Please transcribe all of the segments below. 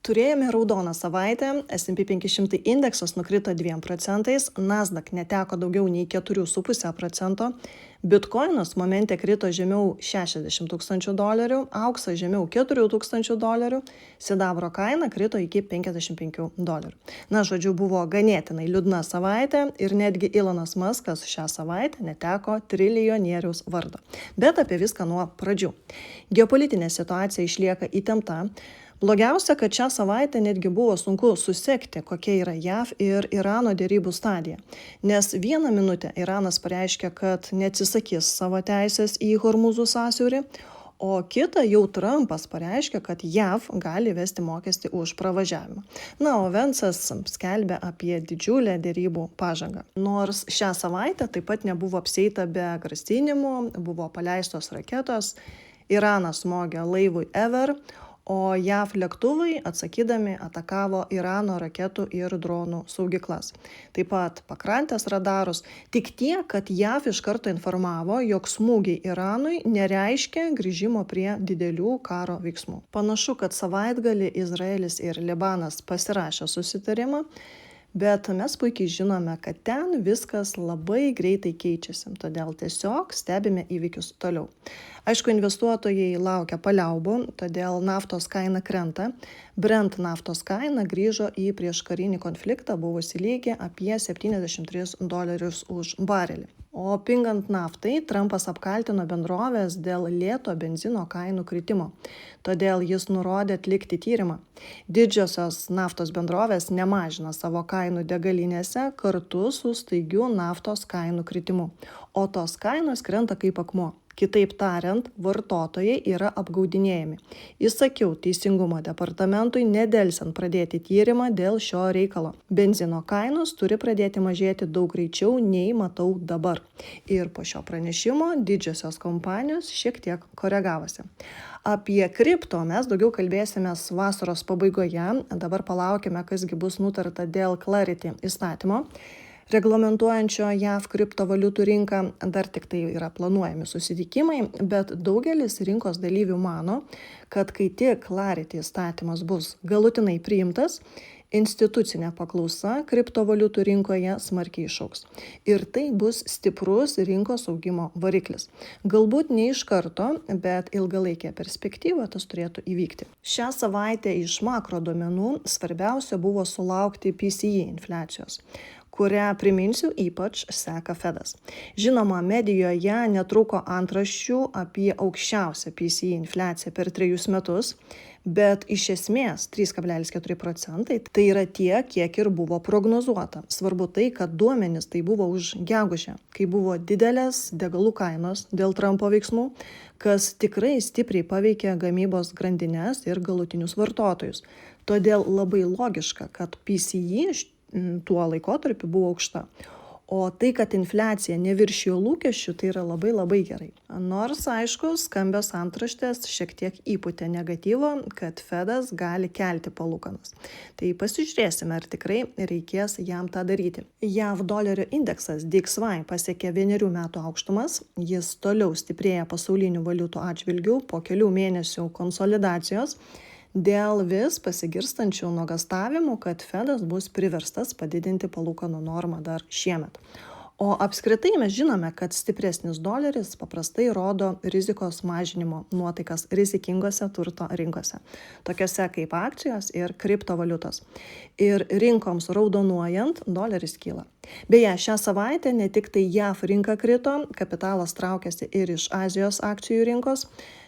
Turėjome raudoną savaitę, S&P 500 indeksas nukrito 2%, Nasdaq neteko daugiau nei 4,5%, Bitcoinas momente krito žemiau $60,000, auksas žemiau $4,000, sidabro kaina krito iki $55. Žodžiu, buvo ganėtinai liūdna savaitė ir netgi Elonas Muskas šią savaitę neteko trilijonieriaus vardo. Bet apie viską nuo pradžių. Geopolitinė situacija išlieka įtempta. Blogiausia, kad šią savaitę netgi buvo sunku susekti, kokia yra JAV ir Irano derybų stadija. Nes vieną minutę Iranas pareiškia, kad neatsisakys savo teisės į Hormuzų sąsiaurį, o kitą jau Trumpas pareiškia, kad JAV gali įvesti mokestį už pravažiavimą. O Vencas skelbia apie didžiulę derybų pažangą. Nors šią savaitę taip pat nebuvo apsieita be grasinimų, buvo paleistos raketos, Iranas smogė laivui Ever, o JAV lėktuvai atsakydami atakavo Irano raketų ir dronų saugyklas. Taip pat pakrantės radarus, tik tiek, kad JAV iš karto informavo, jog smūgiai Iranui nereiškia grįžimo prie didelių karo veiksmų. Panašu, kad savaitgalį Izraelis ir Libanas pasirašė susitarimą, bet mes puikiai žinome, kad ten viskas labai greitai keičiasi, todėl tiesiog stebime įvykius toliau. Aišku, investuotojai laukia paliaubų, todėl naftos kaina krenta. Brent naftos kaina grįžo į prieškarinį konfliktą buvusį lygį apie $73 už barelį. O pingant naftai, Trumpas apkaltino bendrovės dėl lėto benzino kainų kritimo. Todėl jis nurodė atlikti tyrimą. Didžiosios naftos bendrovės nemažina savo kainų degalinėse kartu su staigiu naftos kainų kritimu. O tos kainos krenta kaip akmuo. Kitaip tariant, vartotojai yra apgaudinėjami. Įsakiau Teisingumo departamentui nedelsiant pradėti tyrimą dėl šio reikalo. Benzino kainos turi pradėti mažėti daug greičiau nei matau dabar. Ir po šio pranešimo didžiosios kompanijos šiek tiek koregavosi. Apie kripto mes daugiau kalbėsime vasaros pabaigoje. Dabar palaukime, kasgi bus nutarta dėl Clarity įstatymo. Reglamentuojančio JAV kriptovaliutų rinką dar tik tai yra planuojami susitikimai, bet daugelis rinkos dalyvių mano, kad kai tik Clarity įstatymas bus galutinai priimtas, institucinė paklausa kriptovaliutų rinkoje smarkiai išaugs. Ir tai bus stiprus rinkos augimo variklis. Galbūt ne iš karto, bet ilgalaikė perspektyva tas turėtų įvykti. Šią savaitę iš makro duomenų svarbiausia buvo sulaukti PCE infliacijos, kurią, priminsiu, ypač seka Fedas. Žinoma, medijoje netrūko antraščių apie aukščiausią PCE infliaciją per 3 metus, bet iš esmės 3,4% tai yra tiek, kiek ir buvo prognozuota. Svarbu tai, kad duomenys tai buvo už gegužę, kai buvo didelės degalų kainos dėl Trumpo veiksmų, kas tikrai stipriai paveikė gamybos grandines ir galutinius vartotojus. Todėl labai logiška, kad PCE tuo laikotarpiu buvo aukšta. O tai, kad infliacija neviršijo lūkesčių, tai yra labai gerai. Nors, aišku, skambios antraštės šiek tiek įpūtė negatyvo, kad Fedas gali kelti palūkanas. Tai pasižiūrėsime, ar tikrai reikės jam tą daryti. JAV dolerio indeksas DXY pasiekė 1 metų aukštumas, jis toliau stiprėja pasaulinių valiutų atžvilgių po kelių mėnesių konsolidacijos, dėl vis pasigirstančių nuogąstavimų, kad Fedas bus priverstas padidinti palūkanų normą dar šiemet. O apskritai mes žinome, kad stipresnis doleris paprastai rodo rizikos mažinimo nuotaikas rizikingose turto rinkose, tokiose kaip akcijos ir kriptovaliutos. Ir rinkoms raudonuojant, doleris kyla. Beje, šią savaitę ne tik tai JAV rinka krito, kapitalas traukiasi ir iš Azijos akcijų rinkos.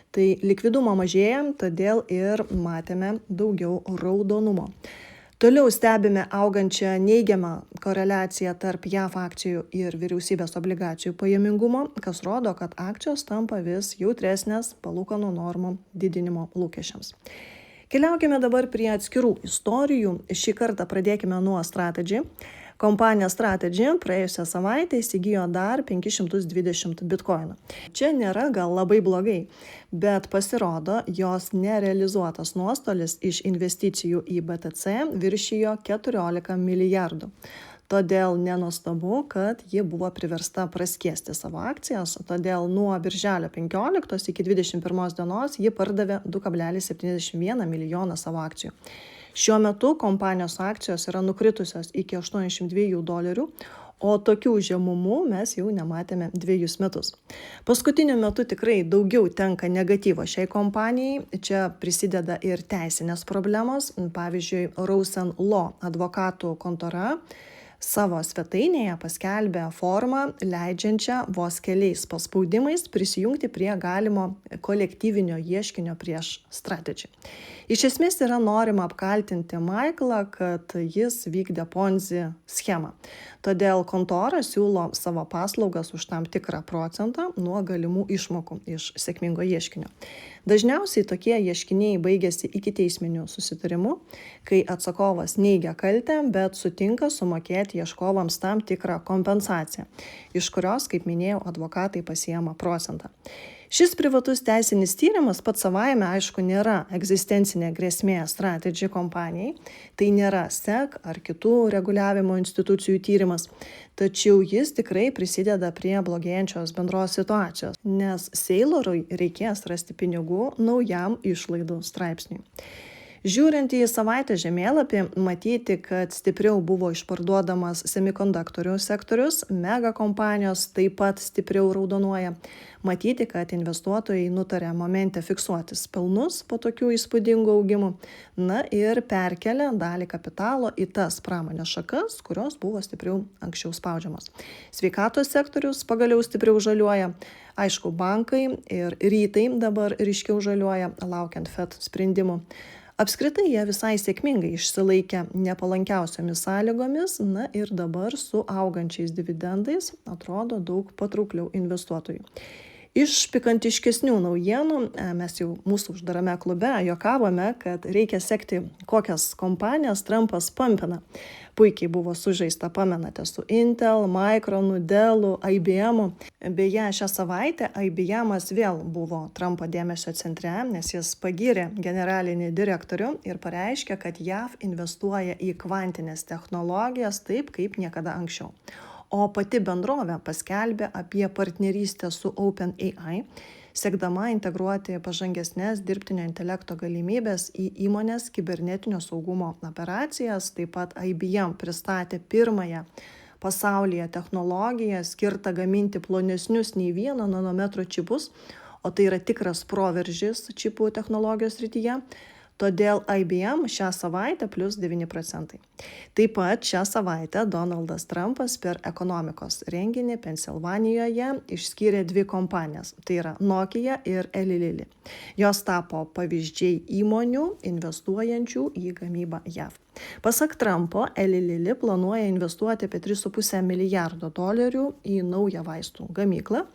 Tai likvidumo mažėja, todėl ir matėme daugiau raudonumo. Toliau stebime augančią neigiamą koreliaciją tarp JAV akcijų ir vyriausybės obligacijų pajamingumo, kas rodo, kad akcijos tampa vis jautresnės palūkanų normų didinimo lūkesčiams. Keliaukime dabar prie atskirų istorijų. Šį kartą pradėkime nuo Strategy. Kompanija Strategy praėjusią savaitę įsigijo dar 520 bitkoinų. Čia nėra gal labai blogai, bet pasirodo, jos nerealizuotas nuostolis iš investicijų į BTC viršijo 14 milijardų. Todėl nenuostabu, kad ji buvo priversta praskiesti savo akcijas, todėl nuo birželio 15 iki 21 dienos ji pardavė 2,71 milijoną savo akcijų. Šiuo metu kompanijos akcijos yra nukritusios iki $82, o tokių žemumų mes jau nematėme 2 metus. Paskutiniu metu tikrai daugiau tenka negatyvo šiai kompanijai. Čia prisideda ir teisinės problemos. Pavyzdžiui, Rosen Law advokatų kontora savo svetainėje paskelbė formą, leidžiančią vos keliais paspaudimais prisijungti prie galimo kolektyvinio ieškinio prieš Strategy. Iš esmės yra norima apkaltinti Michaelą, kad jis vykdė Ponzi schemą. Todėl kontora siūlo savo paslaugas už tam tikrą procentą nuo galimų išmokų iš sėkmingo ieškinio. Dažniausiai tokie ieškiniai baigėsi ikiteisminiu susitarimu, kai atsakovas neigia kaltę, bet sutinka sumokėti ieškovams tam tikrą kompensaciją, iš kurios, kaip minėjau, advokatai pasiema procentą. Šis privatus teisinis tyrimas pats savaime, aišku, nėra egzistencinė grėsmė Strategy kompanijai, tai nėra SEC ar kitų reguliavimo institucijų tyrimas, tačiau jis tikrai prisideda prie blogėjančios bendros situacijos, nes Saylorui reikės rasti pinigų naujam išlaidų straipsniui. Žiūrint į savaitės žemėlapį, matyti, kad stipriau buvo išparduodamas semikonduktorių sektorius, mega kompanijos taip pat stipriau raudonuoja. Matyti, kad investuotojai nutarė momente fiksuotis pelnus po tokių įspūdingų augimų, na ir perkelia dalį kapitalo į tas pramonės šakas, kurios buvo stipriau anksčiau spaudžiamos. Sveikatos sektorius pagaliau stipriau žaliuoja. Aišku, bankai ir rytai dabar ryškiau žaliuoja, laukiant Fed sprendimų. Apskritai jie visai sėkmingai išsilaikė nepalankiausiomis sąlygomis, na ir dabar su augančiais dividendais atrodo daug patraukliau investuotojų. Iš pikantiškesnių naujienų mes jau mūsų uždarame klube juokavome, kad reikia sekti, kokias kompanijas Trumpas pampina. Puikiai buvo sužaista, pamenate, su Intel, Micronu, Dellu, IBM. Beje, šią savaitę IBM vėl buvo Trumpo dėmesio centre, nes jis pagyrė generalinį direktorių ir pareiškė, kad JAV investuoja į kvantinės technologijas taip, kaip niekada anksčiau. O pati bendrovė paskelbė apie partnerystę su OpenAI, siekdama integruoti pažangesnės dirbtinio intelekto galimybės į įmonės kibernetinio saugumo operacijas. Taip pat IBM pristatė pirmąją pasaulyje technologiją skirtą gaminti plonesnius nei 1 nanometro čipus, o tai yra tikras proveržis čipų technologijos srityje. Todėl IBM šią savaitę plus 9%. Taip pat šią savaitę Donaldas Trumpas per ekonomikos renginį Pensilvanijoje išskyrė 2 kompanijas, tai yra Nokia ir Eli Lilly. Jos tapo pavyzdžiai įmonių investuojančių į gamybą JAV. Pasak Trumpo, Eli Lilly planuoja investuoti apie $3,5 milijardo į naują vaistų gamyklą,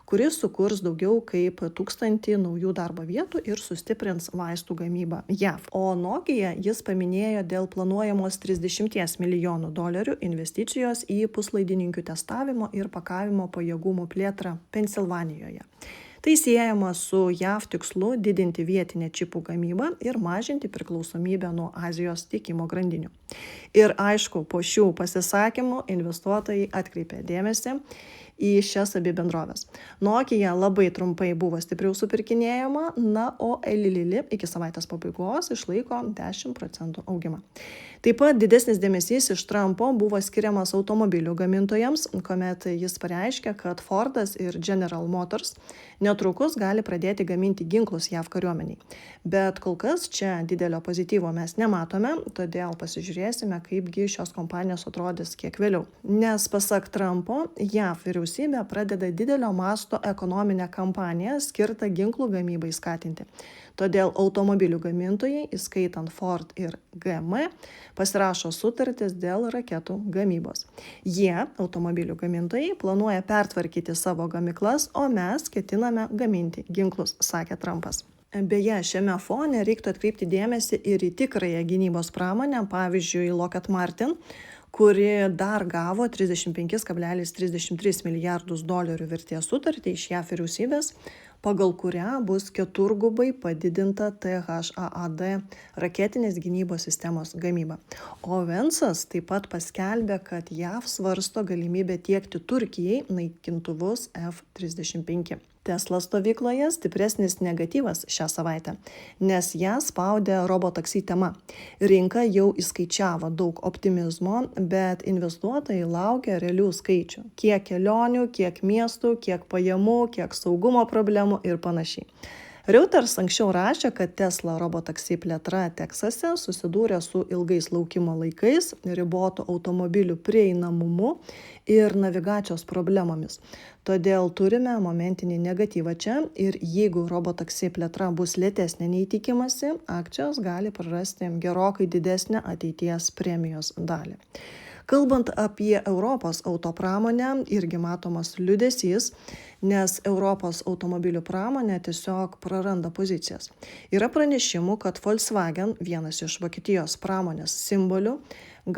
kuris sukurs daugiau kaip 1000 naujų darbo vietų ir sustiprins vaistų gamybą JAV. O Nokia jis paminėjo dėl planuojamos $30 milijonų investicijos į puslaidininkių testavimo ir pakavimo pajėgumų plėtrą Pensilvanijoje. Tai siejama su JAV tikslu didinti vietinę čipų gamybą ir mažinti priklausomybę nuo Azijos tiekimo grandinių. Ir aišku, po šių pasisakymų investuotojai atkreipė dėmesį į šias abi bendrovės. Nokia labai trumpai buvo stipriau supirkinėjama, na, o Eli Lilly iki savaitės pabaigos išlaiko 10% augimą. Taip pat didesnis dėmesys iš Trumpo buvo skiriamas automobilių gamintojams, kuomet jis pareiškė, kad Fordas ir General Motors netrukus gali pradėti gaminti ginklus JAV kariuomeniai. Bet kol kas čia didelio pozityvo mes nematome, todėl pasižiūrėsime, kaipgi šios kompanijos atrodys kiek vėliau. Nes pasak Trumpo, JAV vyriausybė pradeda didelio masto ekonominę kampaniją skirtą ginklų gamybai skatinti. Todėl automobilių gamintojai, įskaitant Ford ir GM, pasirašo sutartis dėl raketų gamybos. Jie, automobilių gamintojai, planuoja pertvarkyti savo gamyklas, o mes ketiname gaminti ginklus, sakė Trumpas. Beje, šiame fone reiktų atkreipti dėmesį ir į tikrąją gynybos pramonę, pavyzdžiui, Lockheed Martin, kuri dar gavo $35,33 milijardus vertės sutartį iš JAV vyriausybės, pagal kurią bus 4-gubai padidinta THAAD raketinės gynybos sistemos gamyba. O Vence'as taip pat paskelbė, kad JAV svarsto galimybę tiekti Turkijai naikintuvus F-35. Tesla stovykloje stipresnis negatyvas šią savaitę, nes ją spaudė robotaksi tema. Rinka jau įskaičiavo daug optimizmo, bet investuotojai laukia realių skaičių. Kiek kelionių, kiek miestų, kiek pajamų, kiek saugumo problemų ir panašiai. Reuters anksčiau rašė, kad Tesla robotaksi plėtra Teksase susidūrė su ilgais laukimo laikais, ribotų automobilių prieinamumu ir navigacijos problemomis. Todėl turime momentinį negatyvą čia ir jeigu robotaksi plėtra bus lėtesnė nei tikimasi, akcijos gali prarasti gerokai didesnę ateities premijos dalį. Kalbant apie Europos autopramonę, irgi matomas liūdesys, nes Europos automobilių pramonė tiesiog praranda pozicijas. Yra pranešimų, kad Volkswagen, vienas iš Vokietijos pramonės simbolių,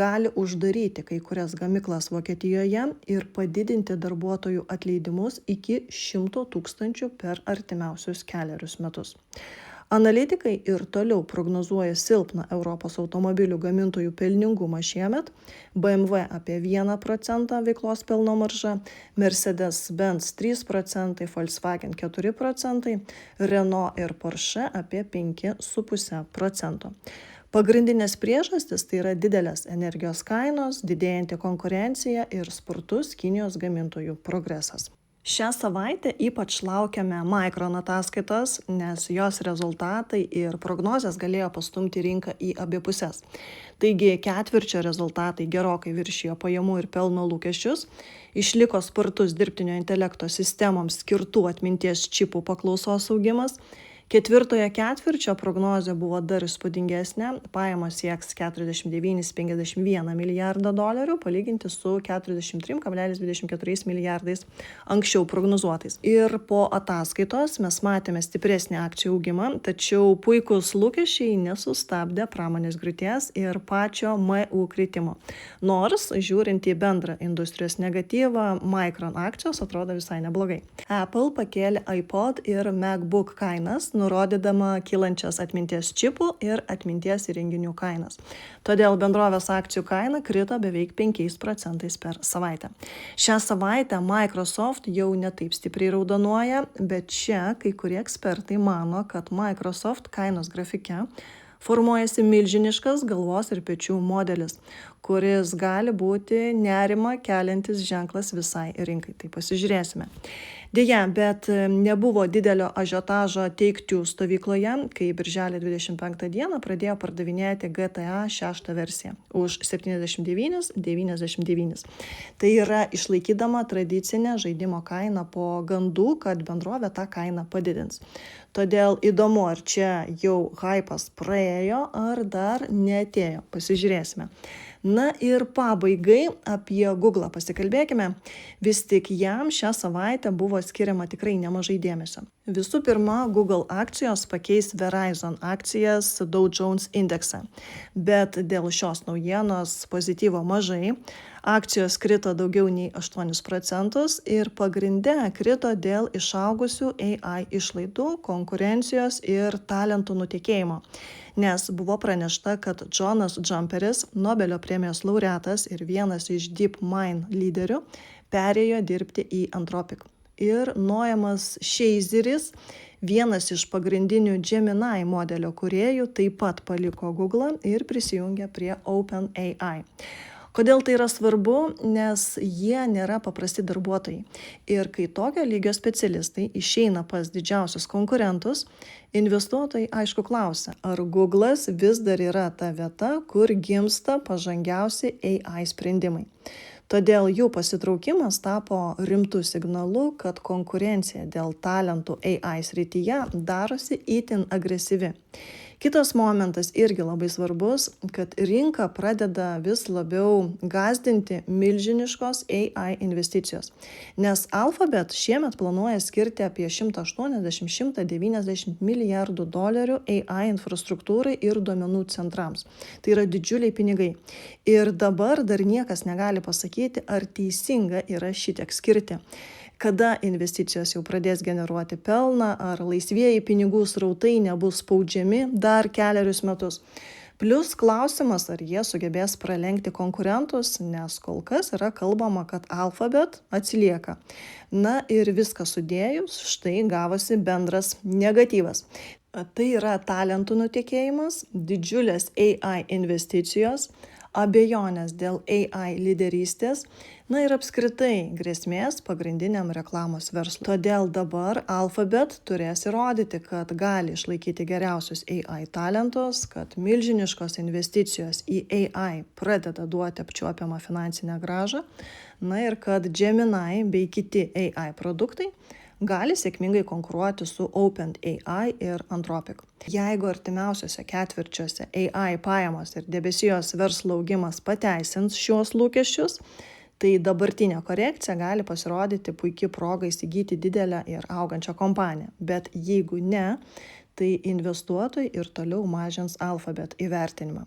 gali uždaryti kai kurias gamyklas Vokietijoje ir padidinti darbuotojų atleidimus iki 100 000 per artimiausius 4 metus. Analitikai ir toliau prognozuoja silpną Europos automobilių gamintojų pelningumą šiemet, BMW apie 1% veiklos pelno maržą, Mercedes-Benz 3%, Volkswagen 4%, Renault ir Porsche apie 5,5%. Pagrindinės priežastys tai yra didelės energijos kainos, didėjanti konkurencija ir spartus Kinijos gamintojų progresas. Šią savaitę ypač laukiame Micron ataskaitos, nes jos rezultatai ir prognozės galėjo pastumti rinką į abi puses. Taigi ketvirčio rezultatai gerokai viršijo pajamų ir pelno lūkesčius, išliko spartus dirbtinio intelekto sistemoms skirtų atminties čipų paklausos augimas. Ketvirtojo ketvirčio prognozė buvo dar įspūdingesnė, pajamos sieks $49,51 milijardo palyginti su 43,24 milijardais anksčiau prognozuotais. Ir po ataskaitos mes matėme stipresnį akcijų augimą, tačiau puikus lūkesčiai nesustabdė pramonės griūties ir pačio MU kritimo. Nors, žiūrint į bendrą industrijos negatyvą, Micron akcijos atrodo visai neblogai. Apple pakėlė iPod ir MacBook kainas, nurodydama kylančias atminties čipų ir atminties įrenginių kainas. Todėl bendrovės akcijų kaina krito beveik 5% per savaitę. Šią savaitę Microsoft jau netaip stipriai raudonuoja, bet čia kai kurie ekspertai mano, kad Microsoft kainos grafike formuojasi milžiniškas galvos ir pečių modelis, kuris gali būti nerimą keliantis ženklas visai rinkai. Tai pasižiūrėsime. Deja, bet nebuvo didelio ažiotažo Take-Two stovykloje, kai birželio 25 dieną pradėjo pardavinėti GTA 6 versiją už $79,99. Tai yra išlaikydama tradicinę žaidimo kainą po gandų, kad bendrovė tą kainą padidins. Todėl įdomu, ar čia jau hypas praėjo, ar dar neatėjo. Pasižiūrėsime. Na ir pabaigai apie Google pasikalbėkime. Vis tik jam šią savaitę buvo skiriama tikrai nemažai dėmesio. Visų pirma, Google akcijos pakeis Verizon akcijas Dow Jones indekse. Bet dėl šios naujienos pozityvo mažai. Akcijos krito daugiau nei 8% ir pagrinde krito dėl išaugusių AI išlaidų, konkurencijos ir talentų nutekėjimo. Nes buvo pranešta, kad Jonas Jumperis, Nobelio premijos laureatas ir vienas iš DeepMind lyderių, perėjo dirbti į Anthropic. Ir Noamas Šeizeris, vienas iš pagrindinių Gemini modelio kūrėjų, taip pat paliko Google ir prisijungė prie OpenAI. Kodėl tai yra svarbu? Nes jie nėra paprasti darbuotojai. Ir kai tokio lygio specialistai išeina pas didžiausius konkurentus, investuotojai aišku klausia, ar Google'as vis dar yra ta vieta, kur gimsta pažangiausi AI sprendimai. Todėl jų pasitraukimas tapo rimtu signalu, kad konkurencija dėl talentų AI srityje darosi itin agresyvi. Kitas momentas irgi labai svarbus, kad rinka pradeda vis labiau gąsdinti milžiniškos AI investicijos. Nes Alphabet šiemet planuoja skirti apie $180–190 milijardų AI infrastruktūrai ir duomenų centrams. Tai yra didžiuliai pinigai. Ir dabar dar niekas negali pasakyti, ar teisinga yra šitiek skirti. Kada investicijos jau pradės generuoti pelną, ar laisvieji pinigų srautai nebus spaudžiami dar 4 metus. Plius klausimas, ar jie sugebės pralenkti konkurentus, nes kol kas yra kalbama, kad Alphabet atsilieka. Na ir viską sudėjus, štai gavosi bendras negatyvas. Tai yra talentų nutekėjimas, didžiulės AI investicijos, abejonės dėl AI lyderystės, na ir apskritai grėsmės pagrindiniam reklamos verslui. Todėl dabar Alphabet turės įrodyti, kad gali išlaikyti geriausius AI talentus, kad milžiniškos investicijos į AI pradeda duoti apčiuopiamą finansinę grąžą, na ir kad Gemini bei kiti AI produktai gali sėkmingai konkuruoti su OpenAI ir Anthropic. Jeigu artimiausiuose ketvirčiuose AI pajamos ir debesijos verslo augimas pateisins šiuos lūkesčius, tai dabartinė korekcija gali pasirodyti puikia proga įsigyti didelę ir augančią kompaniją. Bet jeigu ne, tai investuotojai ir toliau mažins Alphabet įvertinimą.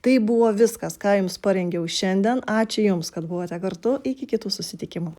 Tai buvo viskas, ką jums parengiau šiandien. Ačiū Jums, kad buvote kartu. Iki kitų susitikimų.